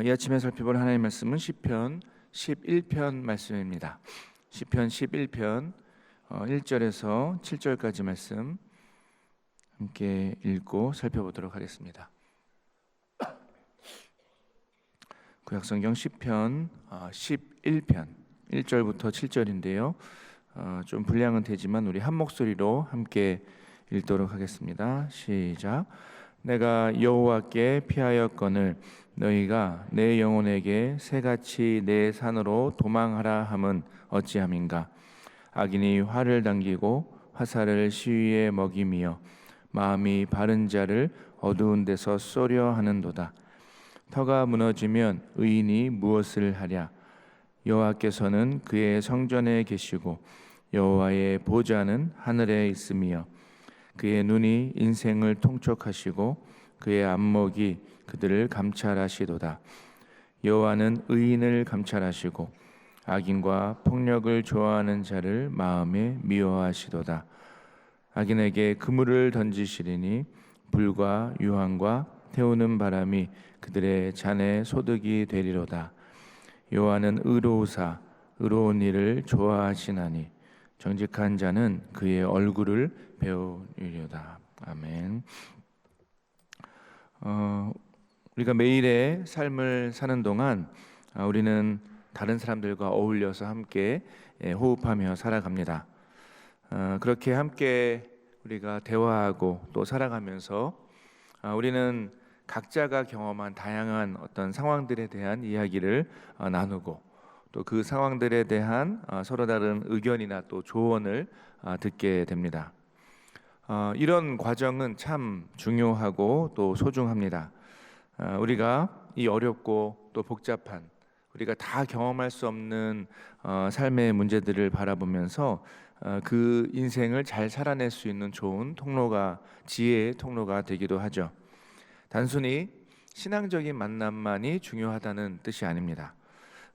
이 아침에 살펴볼 하나님의 말씀은 시편 11편 말씀입니다. 시편 11편 1절에서 7절까지 말씀 함께 읽고 살펴보도록 하겠습니다. 구약성경 시편 11편 1절부터 7절인데요. 좀 분량은 되지만 우리 한 목소리로 함께 읽도록 하겠습니다. 시작. 내가 여호와께 피하였거늘 너희가 내 영혼에게 새같이 내 산으로 도망하라 함은 어찌함인가. 악인이 활을 당기고 화살을 시위에 먹이며 마음이 바른 자를 어두운 데서 쏘려 하는도다. 터가 무너지면 의인이 무엇을 하랴. 여호와께서는 그의 성전에 계시고 여호와의 보좌는 하늘에 있으며 그의 눈이 인생을 통촉하시고 그의 안목이 그들을 감찰하시도다. 여호와는 의인을 감찰하시고 악인과 폭력을 좋아하는 자를 마음에 미워하시도다. 악인에게 그물을 던지시리니 불과 유황과 태우는 바람이 그들의 잔에 소득이 되리로다. 여호와는 의로우사 의로운 일을 좋아하시나니 정직한 자는 그의 얼굴을 배우리로다. 아멘. 우리가 매일의 삶을 사는 동안 우리는 다른 사람들과 어울려서 함께 호흡하며 살아갑니다. 그렇게 함께 우리가 대화하고 또 살아가면서 우리는 각자가 경험한 다양한 어떤 상황들에 대한 이야기를 나누고 또 그 상황들에 대한 서로 다른 의견이나 또 조언을 듣게 됩니다. 이런 과정은 참 중요하고 또 소중합니다. 우리가 이 어렵고 또 복잡한 우리가 다 경험할 수 없는 삶의 문제들을 바라보면서 그 인생을 잘 살아낼 수 있는 좋은 통로가 지혜의 통로가 되기도 하죠. 단순히 신앙적인 만남만이 중요하다는 뜻이 아닙니다.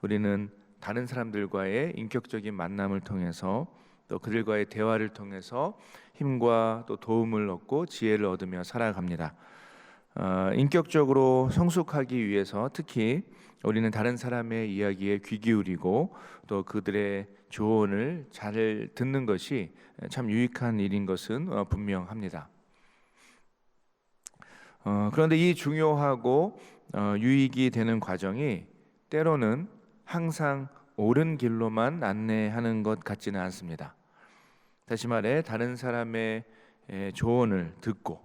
우리는 다른 사람들과의 인격적인 만남을 통해서 또 그들과의 대화를 통해서 힘과 또 도움을 얻고 지혜를 얻으며 살아갑니다. 인격적으로 성숙하기 위해서 특히 우리는 다른 사람의 이야기에 귀 기울이고 또 그들의 조언을 잘 듣는 것이 참 유익한 일인 것은 분명합니다. 그런데 이 중요하고 유익이 되는 과정이 때로는 항상 옳은 길로만 안내하는 것 같지는 않습니다. 다시 말해 다른 사람의 조언을 듣고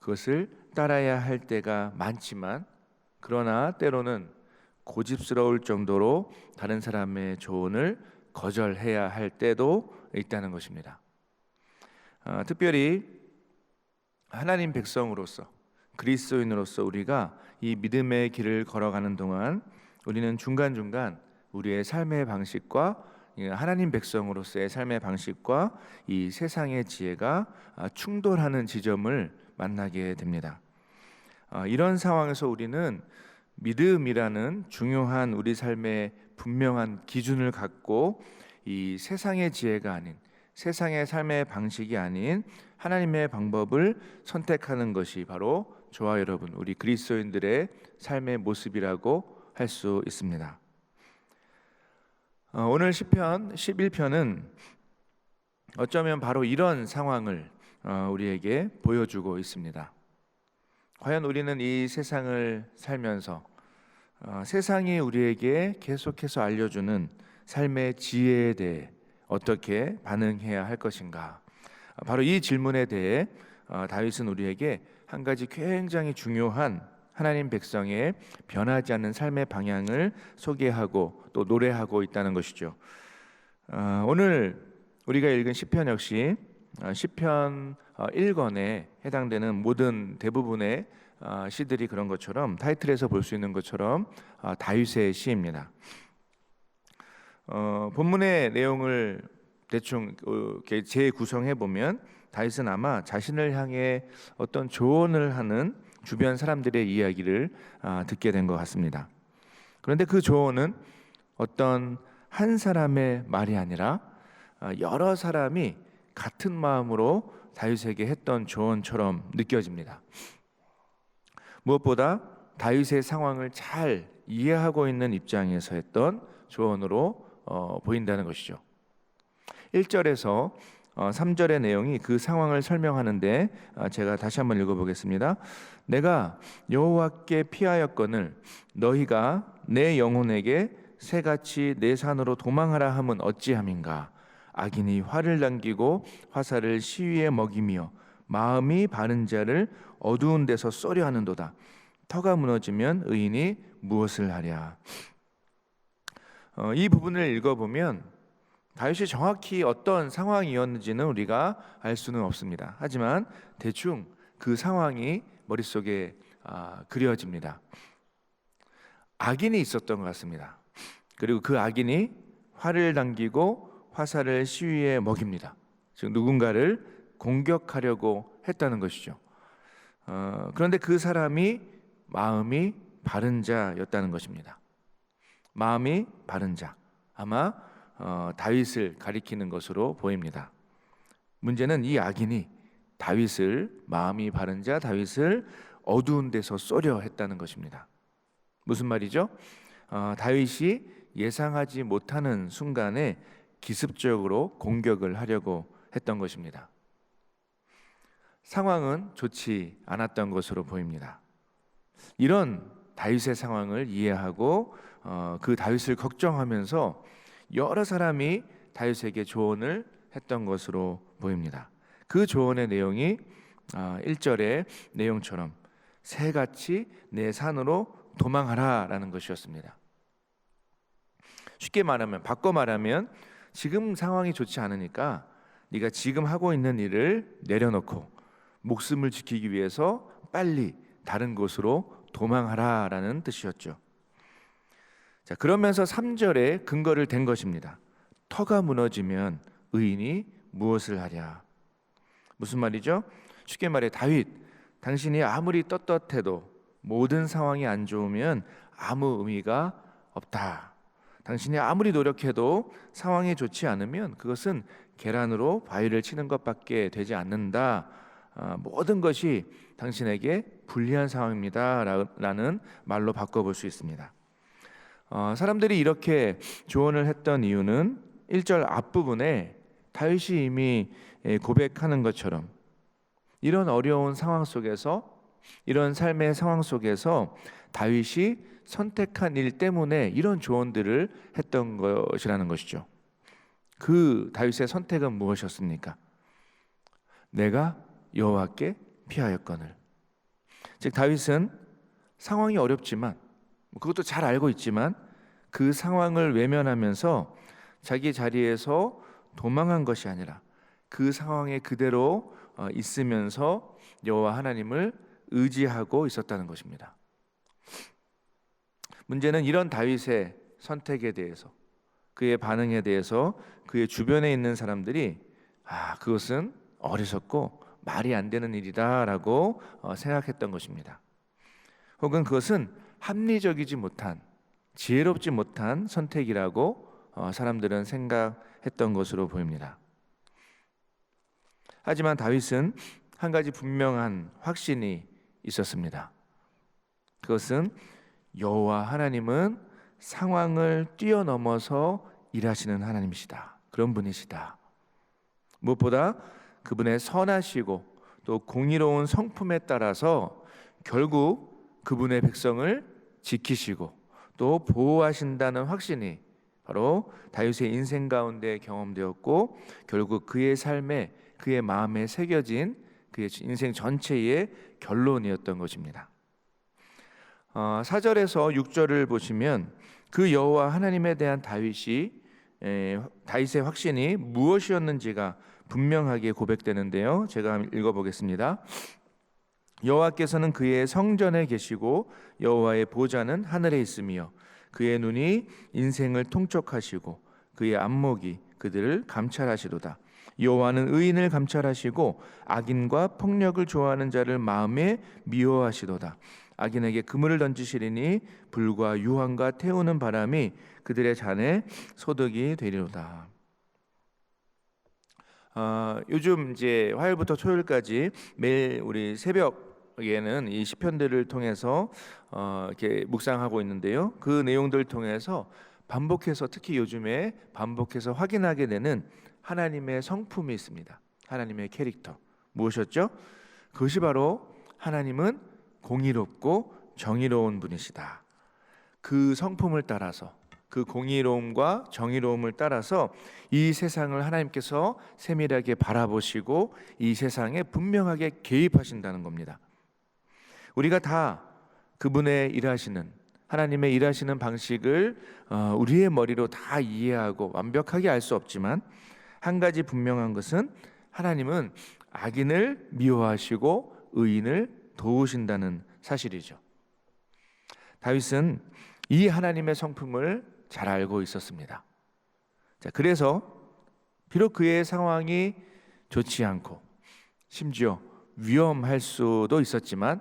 그것을 따라야 할 때가 많지만 그러나 때로는 고집스러울 정도로 다른 사람의 조언을 거절해야 할 때도 있다는 것입니다. 특별히 하나님 백성으로서 그리스도인으로서 우리가 이 믿음의 길을 걸어가는 동안 우리는 중간중간 우리의 삶의 방식과 하나님 백성으로서의 삶의 방식과 이 세상의 지혜가 충돌하는 지점을 만나게 됩니다. 이런 상황에서 우리는 믿음이라는 중요한 우리 삶의 분명한 기준을 갖고 이 세상의 지혜가 아닌 세상의 삶의 방식이 아닌 하나님의 방법을 선택하는 것이 바로 저와 여러분 우리 그리스도인들의 삶의 모습이라고 할 수 있습니다. 오늘 시편 11편은 어쩌면 바로 이런 상황을 우리에게 보여주고 있습니다. 과연 우리는 이 세상을 살면서 세상이 우리에게 계속해서 알려주는 삶의 지혜에 대해 어떻게 반응해야 할 것인가? 바로 이 질문에 대해 다윗은 우리에게 한 가지 굉장히 중요한 하나님 백성의 변하지 않는 삶의 방향을 소개하고 또 노래하고 있다는 것이죠. 오늘 우리가 읽은 시편 역시 시편 1권에 해당되는 모든 대부분의 시들이 그런 것처럼 타이틀에서 볼 수 있는 것처럼 다윗의 시입니다. 본문의 내용을 대충 재구성해 보면 다윗은 아마 자신을 향해 어떤 조언을 하는 주변 사람들의 이야기를 듣게 된 것 같습니다. 그런데 그 조언은 어떤 한 사람의 말이 아니라 여러 사람이 같은 마음으로 다윗에게 했던 조언처럼 느껴집니다. 무엇보다 다윗의 상황을 잘 이해하고 있는 입장에서 했던 조언으로 보인다는 것이죠. 1절에서 3절의 내용이 그 상황을 설명하는데 제가 다시 한번 읽어보겠습니다. 내가 여호와께 피하였거늘 너희가 내 영혼에게 새같이 내 산으로 도망하라 함은 어찌함인가. 악인이 활을 당기고 화살을 시위에 먹이며 마음이 바른 자를 어두운 데서 쏘려 하는도다. 터가 무너지면 의인이 무엇을 하랴. 이 부분을 읽어보면 다윗이 정확히 어떤 상황이었는지는 우리가 알 수는 없습니다. 하지만 대충 그 상황이 머릿속에 그려집니다. 악인이 있었던 것 같습니다. 그리고 그 악인이 활을 당기고 화살을 시위에 먹입니다. 즉 누군가를 공격하려고 했다는 것이죠. 그런데 그 사람이 마음이 바른 자였다는 것입니다. 마음이 바른 자, 아마 다윗을 가리키는 것으로 보입니다. 문제는 이 악인이 마음이 바른 자 다윗을 어두운 데서 쏘려 했다는 것입니다. 무슨 말이죠? 다윗이 예상하지 못하는 순간에 기습적으로 공격을 하려고 했던 것입니다. 상황은 좋지 않았던 것으로 보입니다. 이런 다윗의 상황을 이해하고 그 다윗을 걱정하면서 여러 사람이 다윗에게 조언을 했던 것으로 보입니다. 그 조언의 내용이 1절의 내용처럼 새같이 내 산으로 도망하라 라는 것이었습니다. 쉽게 말하면, 바꿔 말하면 지금 상황이 좋지 않으니까 네가 지금 하고 있는 일을 내려놓고 목숨을 지키기 위해서 빨리 다른 곳으로 도망하라 라는 뜻이었죠. 자, 그러면서 3절에 근거를 댄 것입니다. 터가 무너지면 의인이 무엇을 하랴. 무슨 말이죠? 쉽게 말해 다윗, 당신이 아무리 떳떳해도 모든 상황이 안 좋으면 아무 의미가 없다. 당신이 아무리 노력해도 상황이 좋지 않으면 그것은 계란으로 바위를 치는 것밖에 되지 않는다. 모든 것이 당신에게 불리한 상황입니다 라는 말로 바꿔볼 수 있습니다. 사람들이 이렇게 조언을 했던 이유는 1절 앞부분에 다윗이 이미 고백하는 것처럼 이런 어려운 상황 속에서, 이런 삶의 상황 속에서 다윗이 선택한 일 때문에 이런 조언들을 했던 것이라는 것이죠. 그 다윗의 선택은 무엇이었습니까? 내가 여호와께 피하였거늘. 즉 다윗은 상황이 어렵지만, 그것도 잘 알고 있지만 그 상황을 외면하면서 자기 자리에서 도망한 것이 아니라 그 상황에 그대로 있으면서 여호와 하나님을 의지하고 있었다는 것입니다. 문제는 이런 다윗의 선택에 대해서, 그의 반응에 대해서 그의 주변에 있는 사람들이 그것은 어리석고 말이 안 되는 일이다라고 생각했던 것입니다. 혹은 그것은 합리적이지 못한, 지혜롭지 못한 선택이라고 사람들은 생각했던 것으로 보입니다. 하지만 다윗은 한 가지 분명한 확신이 있었습니다. 그것은 여호와 하나님은 상황을 뛰어넘어서 일하시는 하나님이시다. 그런 분이시다. 무엇보다 그분의 선하시고 또 공의로운 성품에 따라서 결국 그분의 백성을 지키시고 또 보호하신다는 확신이 바로 다윗의 인생 가운데 경험되었고, 결국 그의 삶에, 그의 마음에 새겨진 그의 인생 전체의 결론이었던 것입니다. 4절에서 6절을 보시면 그 여호와 하나님에 대한 다윗의 확신이 무엇이었는지가 분명하게 고백되는데요. 제가 읽어보겠습니다. 여호와께서는 그의 성전에 계시고 여호와의 보좌는 하늘에 있으며 그의 눈이 인생을 통촉하시고 그의 안목이 그들을 감찰하시도다. 여호와는 의인을 감찰하시고 악인과 폭력을 좋아하는 자를 마음에 미워하시도다. 악인에게 그물을 던지시리니 불과 유황과 태우는 바람이 그들의 잔에 소득이 되리로다. 요즘 이제 화요일부터 토요일까지 매일 우리 새벽 에는 이 시편들을 통해서 이렇게 묵상하고 있는데요. 그 내용들을 통해서 반복해서, 특히 요즘에 반복해서 확인하게 되는 하나님의 성품이 있습니다. 하나님의 캐릭터 무엇이었죠? 그것이 바로 하나님은 공의롭고 정의로운 분이시다. 그 성품을 따라서, 그 공의로움과 정의로움을 따라서 이 세상을 하나님께서 세밀하게 바라보시고 이 세상에 분명하게 개입하신다는 겁니다. 우리가 다 그분의 일하시는, 하나님의 일하시는 방식을 우리의 머리로 다 이해하고 완벽하게 알 수 없지만, 한 가지 분명한 것은 하나님은 악인을 미워하시고 의인을 도우신다는 사실이죠. 다윗은 이 하나님의 성품을 잘 알고 있었습니다. 자, 그래서 비록 그의 상황이 좋지 않고 심지어 위험할 수도 있었지만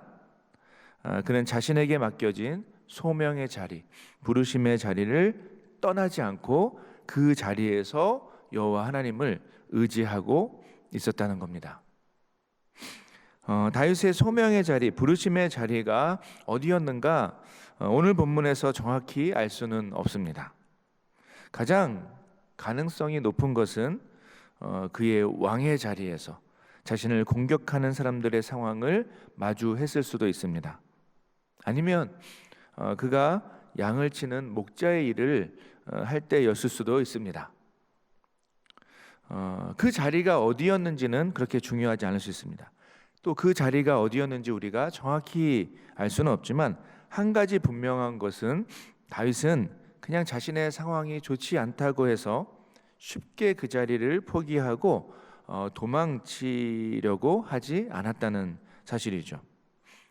그는 자신에게 맡겨진 소명의 자리, 부르심의 자리를 떠나지 않고 그 자리에서 여호와 하나님을 의지하고 있었다는 겁니다. 다윗의 소명의 자리, 부르심의 자리가 어디였는가? 오늘 본문에서 정확히 알 수는 없습니다. 가장 가능성이 높은 것은 그의 왕의 자리에서 자신을 공격하는 사람들의 상황을 마주했을 수도 있습니다. 아니면 그가 양을 치는 목자의 일을 할 때였을 수도 있습니다. 그 자리가 어디였는지는 그렇게 중요하지 않을 수 있습니다. 또 그 자리가 어디였는지 우리가 정확히 알 수는 없지만, 한 가지 분명한 것은 다윗은 그냥 자신의 상황이 좋지 않다고 해서 쉽게 그 자리를 포기하고 도망치려고 하지 않았다는 사실이죠.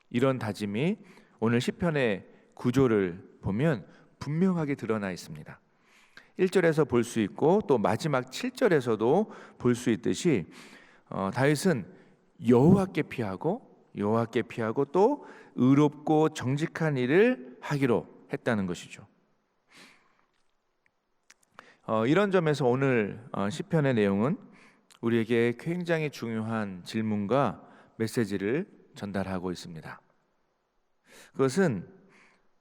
이런 다짐이 오늘 시편의 구조를 보면 분명하게 드러나 있습니다. 1절에서 볼 수 있고 또 마지막 7절에서도 볼 수 있듯이 다윗은 여호와께 피하고 또 의롭고 정직한 일을 하기로 했다는 것이죠. 이런 점에서 오늘 시편의 내용은 우리에게 굉장히 중요한 질문과 메시지를 전달하고 있습니다. 그것은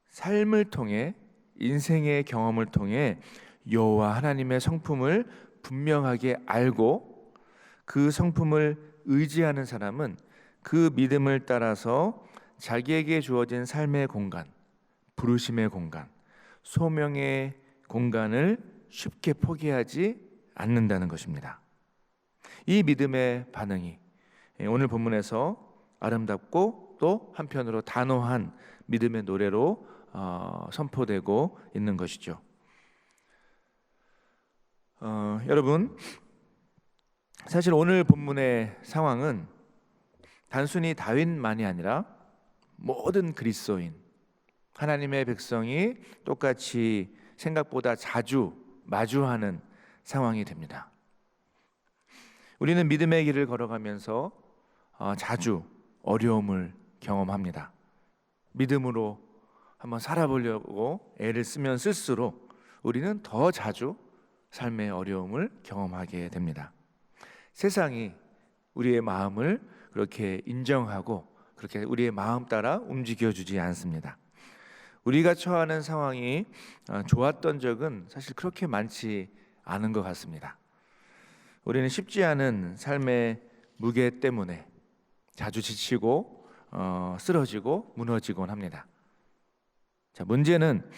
삶을 통해, 인생의 경험을 통해 여호와 하나님의 성품을 분명하게 알고 그 성품을 의지하는 사람은 그 믿음을 따라서 자기에게 주어진 삶의 공간, 부르심의 공간, 소명의 공간을 쉽게 포기하지 않는다는 것입니다. 이 믿음의 반응이 오늘 본문에서 아름답고 또 한편으로 단호한 믿음의 노래로 선포되고 있는 것이죠. 여러분, 사실 오늘 본문의 상황은 단순히 다윗만이 아니라 모든 그리스도인, 하나님의 백성이 똑같이 생각보다 자주 마주하는 상황이 됩니다. 우리는 믿음의 길을 걸어가면서 자주 어려움을 경험합니다. 믿음으로 한번 살아보려고 애를 쓰면 쓸수록 우리는 더 자주 삶의 어려움을 경험하게 됩니다. 세상이 우리의 마음을 그렇게 인정하고 그렇게 우리의 마음 따라 움직여주지 않습니다. 우리가 처하는 상황이 좋았던 적은 사실 그렇게 많지 않은 것 같습니다. 우리는 쉽지 않은 삶의 무게 때문에 자주 지치고 쓰러지고 무너지곤 합니다. 자, 문제는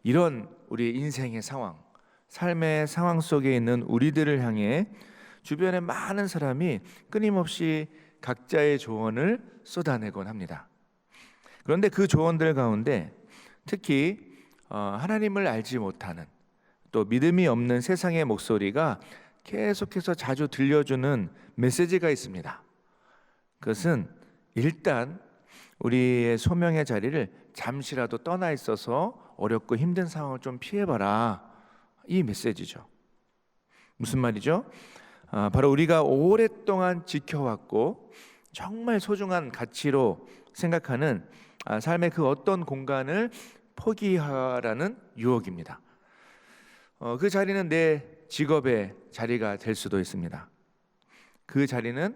이런 우리 인생의 상황, 삶의 상황 속에 있는 우리들을 향해 주변에 많은 사람이 끊임없이 각자의 조언을 쏟아내곤 합니다. 그런데 그 조언들 가운데 특히 하나님을 알지 못하는, 또 믿음이 없는 세상의 목소리가 계속해서 자주 들려주는 메시지가 있습니다. 그것은 일단 우리의 소명의 자리를 잠시라도 떠나 있어서 어렵고 힘든 상황을 좀 피해봐라, 이 메시지죠. 무슨 말이죠? 바로 우리가 오랫동안 지켜왔고 정말 소중한 가치로 생각하는 삶의 그 어떤 공간을 포기하라는 유혹입니다. 그 자리는 내 직업의 자리가 될 수도 있습니다. 그 자리는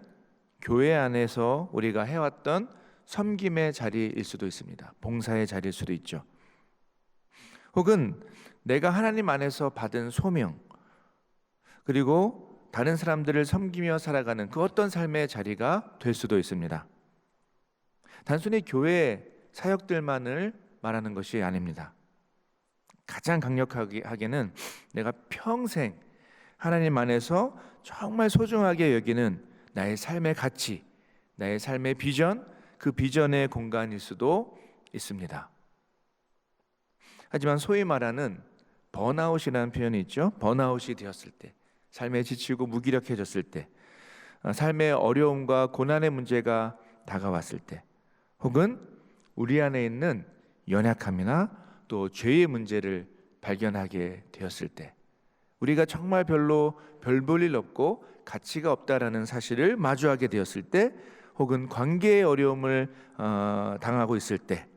교회 안에서 우리가 해왔던 섬김의 자리일 수도 있습니다. 봉사의 자리일 수도 있죠. 혹은 내가 하나님 안에서 받은 소명, 그리고 다른 사람들을 섬기며 살아가는 그 어떤 삶의 자리가 될 수도 있습니다. 단순히 교회 사역들만을 말하는 것이 아닙니다. 가장 강력하게는 내가 평생 하나님 안에서 정말 소중하게 여기는 나의 삶의 가치, 나의 삶의 비전, 그 비전의 공간일 수도 있습니다. 하지만 소위 말하는 번아웃이라는 표현이 있죠. 번아웃이 되었을 때, 삶에 지치고 무기력해졌을 때, 삶의 어려움과 고난의 문제가 다가왔을 때, 혹은 우리 안에 있는 연약함이나 또 죄의 문제를 발견하게 되었을 때, 우리가 정말 별로 별 볼 일 없고 가치가 없다라는 사실을 마주하게 되었을 때, 혹은 관계의 어려움을 당하고 있을 때,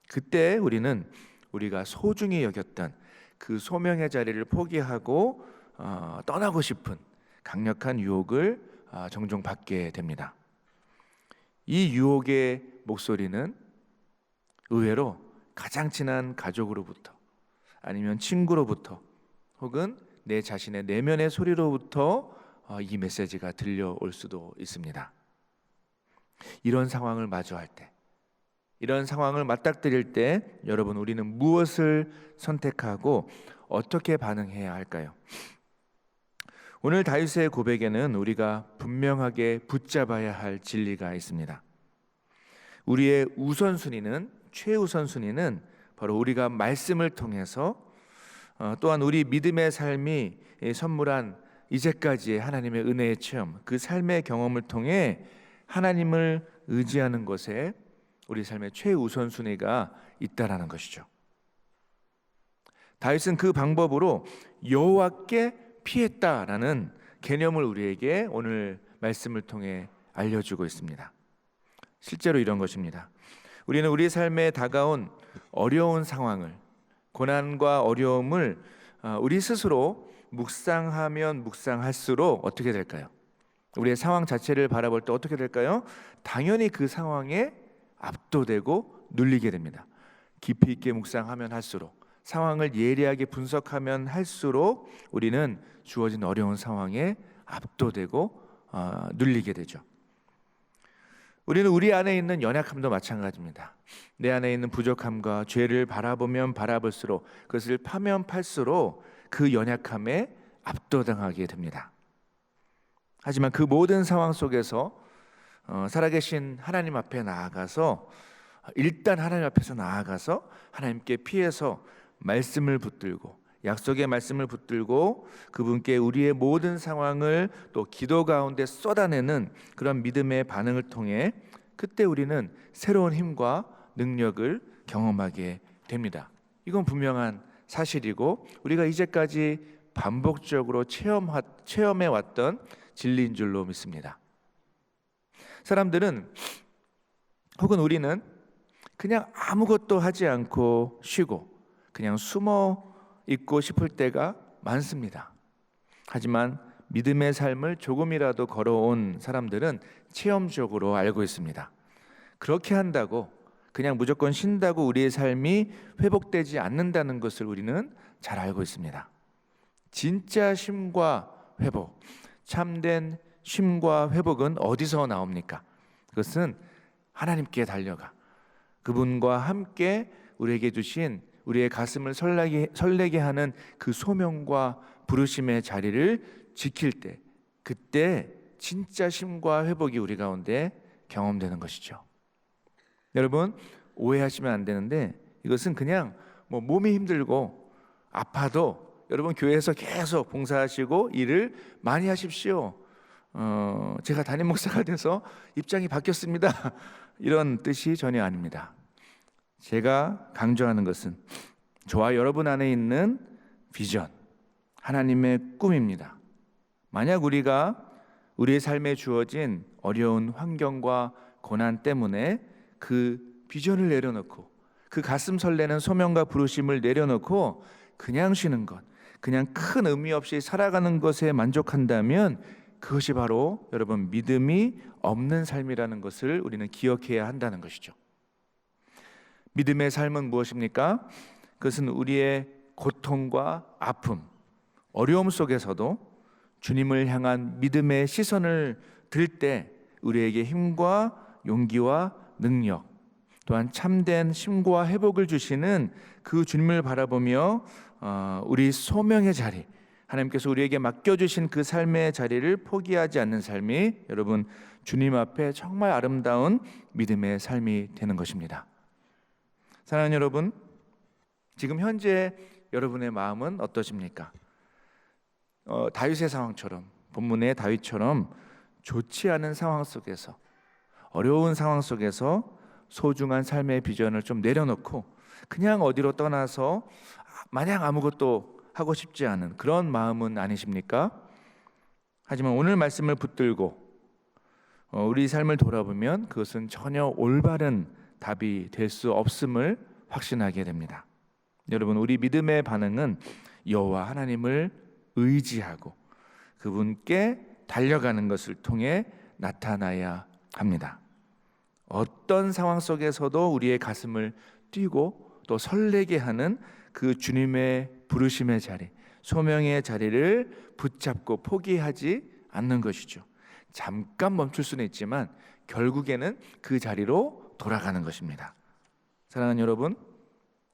그때 우리는 우리가 소중히 여겼던 그 소명의 자리를 포기하고 떠나고 싶은 강력한 유혹을 종종 받게 됩니다. 이 유혹의 목소리는 의외로 가장 친한 가족으로부터, 아니면 친구로부터, 혹은 내 자신의 내면의 소리로부터 이 메시지가 들려올 수도 있습니다. 이런 상황을 마주할 때, 이런 상황을 맞닥뜨릴 때 여러분, 우리는 무엇을 선택하고 어떻게 반응해야 할까요? 오늘 다윗의 고백에는 우리가 분명하게 붙잡아야 할 진리가 있습니다. 우리의 우선순위는, 최우선순위는 바로 우리가 말씀을 통해서, 또한 우리 믿음의 삶이 선물한 이제까지의 하나님의 은혜의 체험, 그 삶의 경험을 통해 하나님을 의지하는 것에 우리 삶의 최우선순위가 있다라는 것이죠. 다윗은 그 방법으로 여호와께 피했다라는 개념을 우리에게 오늘 말씀을 통해 알려주고 있습니다. 실제로 이런 것입니다. 우리는 우리 삶에 다가온 어려운 상황을, 고난과 어려움을 우리 스스로 묵상하면 묵상할수록 어떻게 될까요? 우리의 상황 자체를 바라볼 때 어떻게 될까요? 당연히 그 상황에 압도되고 눌리게 됩니다. 깊이 있게 묵상하면 할수록, 상황을 예리하게 분석하면 할수록 우리는 주어진 어려운 상황에 압도되고 눌리게 되죠. 우리는 우리 안에 있는 연약함도 마찬가지입니다. 내 안에 있는 부족함과 죄를 바라보면 바라볼수록, 그것을 파면 팔수록 그 연약함에 압도당하게 됩니다. 하지만 그 모든 상황 속에서 살아계신 하나님 앞에 나아가서, 일단 하나님 앞에서 나아가서 하나님께 피해서 말씀을 붙들고, 약속의 말씀을 붙들고 그분께 우리의 모든 상황을 또 기도 가운데 쏟아내는 그런 믿음의 반응을 통해 그때 우리는 새로운 힘과 능력을 경험하게 됩니다. 이건 분명한 사실이고 우리가 이제까지 반복적으로 체험해 왔던 진리인 줄로 믿습니다. 사람들은, 혹은 우리는 그냥 아무것도 하지 않고 쉬고 그냥 숨어 있고 싶을 때가 많습니다. 하지만 믿음의 삶을 조금이라도 걸어온 사람들은 체험적으로 알고 있습니다. 그렇게 한다고, 그냥 무조건 쉰다고 우리의 삶이 회복되지 않는다는 것을 우리는 잘 알고 있습니다. 진짜 쉼과 회복, 참된 쉼과 회복은 어디서 나옵니까? 그것은 하나님께 달려가 그분과 함께 우리에게 주신, 우리의 가슴을 설레게 하는 그 소명과 부르심의 자리를 지킬 때, 그때 진짜 쉼과 회복이 우리 가운데 경험되는 것이죠. 여러분, 오해하시면 안 되는데, 이것은 그냥 몸이 힘들고 아파도 여러분 교회에서 계속 봉사하시고 일을 많이 하십시오, 제가 담임 목사가 돼서 입장이 바뀌었습니다, 이런 뜻이 전혀 아닙니다. 제가 강조하는 것은 저와 여러분 안에 있는 비전, 하나님의 꿈입니다. 만약 우리가 우리의 삶에 주어진 어려운 환경과 고난 때문에 그 비전을 내려놓고, 그 가슴 설레는 소명과 부르심을 내려놓고 그냥 쉬는 것, 그냥 큰 의미 없이 살아가는 것에 만족한다면 그것이 바로 여러분 믿음이 없는 삶이라는 것을 우리는 기억해야 한다는 것이죠. 믿음의 삶은 무엇입니까? 그것은 우리의 고통과 아픔, 어려움 속에서도 주님을 향한 믿음의 시선을 들 때 우리에게 힘과 용기와 능력, 또한 참된 힘과 회복을 주시는 그 주님을 바라보며 우리 소명의 자리, 하나님께서 우리에게 맡겨주신 그 삶의 자리를 포기하지 않는 삶이 여러분 주님 앞에 정말 아름다운 믿음의 삶이 되는 것입니다. 사랑하는 여러분, 지금 현재 여러분의 마음은 어떠십니까? 다윗의 상황처럼, 본문의 다윗처럼 좋지 않은 상황 속에서, 어려운 상황 속에서 소중한 삶의 비전을 좀 내려놓고 그냥 어디로 떠나서 마냥 아무것도 하고 싶지 않은 그런 마음은 아니십니까? 하지만 오늘 말씀을 붙들고 우리 삶을 돌아보면 그것은 전혀 올바른 답이 될 수 없음을 확신하게 됩니다. 여러분, 우리 믿음의 반응은 여호와 하나님을 의지하고 그분께 달려가는 것을 통해 나타나야 합니다. 어떤 상황 속에서도 우리의 가슴을 뛰고 또 설레게 하는 그 주님의 부르심의 자리, 소명의 자리를 붙잡고 포기하지 않는 것이죠. 잠깐 멈출 수는 있지만 결국에는 그 자리로 돌아가는 것입니다. 사랑하는 여러분,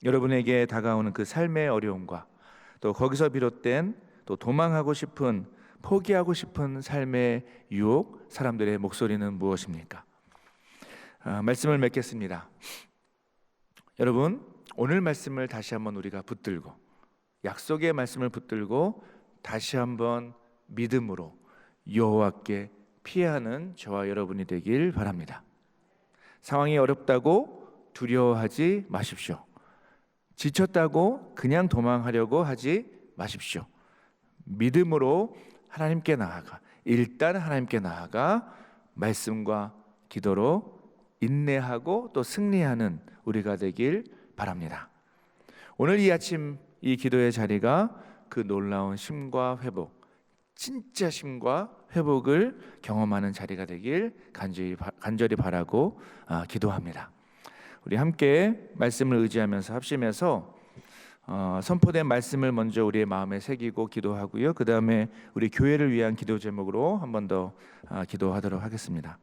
여러분에게 다가오는 그 삶의 어려움과 또 거기서 비롯된 또 도망하고 싶은, 포기하고 싶은 삶의 유혹, 사람들의 목소리는 무엇입니까? 말씀을 맺겠습니다. 여러분, 오늘 말씀을 다시 한번 우리가 붙들고, 약속의 말씀을 붙들고 다시 한번 믿음으로 여호와께 피하는 저와 여러분이 되길 바랍니다. 상황이 어렵다고 두려워하지 마십시오. 지쳤다고 그냥 도망하려고 하지 마십시오. 믿음으로 하나님께 나아가, 일단 하나님께 나아가 말씀과 기도로 인내하고 또 승리하는 우리가 되길 바랍니다. 오늘 이 아침 이 기도의 자리가 그 놀라운 쉼과 회복, 진짜 쉼과 회복을 경험하는 자리가 되길 간절히 바라고 기도합니다. 우리 함께 말씀을 의지하면서 합심해서 선포된 말씀을 먼저 우리의 마음에 새기고 기도하고요. 그 다음에 우리 교회를 위한 기도 제목으로 한 번 더 기도하도록 하겠습니다.